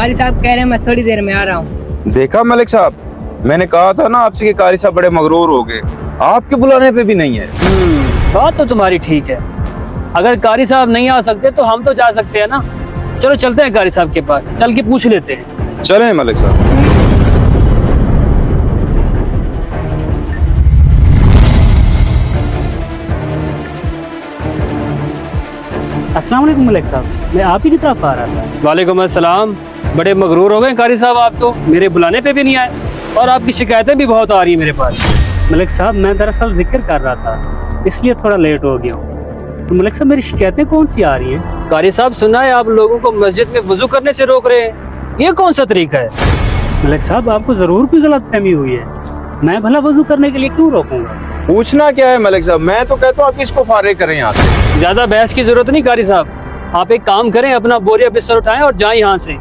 कारी साहब कह रहे हैं मैं थोड़ी देर में आ रहा हूँ। देखा मलिक साहब, मैंने कहा था ना आपसे कि कारी साहब बड़े मगरूर हो गए, आपके बुलाने पे भी नहीं है। बात तो तुम्हारी ठीक है। अगर कारी साहब नहीं आ सकते तो हम तो जा सकते हैं ना। चलो चलते हैं कारी साहब के पास, चल के पूछ लेते हैं। चलें मलिक साहब। अस्सलाम वालेकुम मलिक साहब, मैं आप ही की तरफ आ रहा था। वालेकुम अस्सलाम। बड़े मगरूर हो गए कारी साहब आप तो, मेरे बुलाने पे भी नहीं आए और आपकी शिकायतें भी बहुत आ रही है मेरे पास। मलिक साहब मैं दरअसल जिक्र कर रहा था, इसलिए थोड़ा लेट हो गया हूँ। तो मलिक साहब मेरी शिकायतें कौन सी आ रही हैं? कारी साहब सुना है आप लोगों को मस्जिद में वुजू करने से रोक रहे हैं, ये कौन सा तरीका है? मलिक साहब आपको जरूर कोई गलतफहमी हुई है, मैं भला वजू करने के लिए क्यों रोकूंगा? पूछना क्या है मलिक साहब, मैं तो कहता हूँ आप इसको फारिग करें यहाँ से। ज्यादा बहस की जरूरत नहीं कारी साहब, आप एक काम करें, अपना बोरिया बिस्तर उठाएं और जाएं यहाँ से।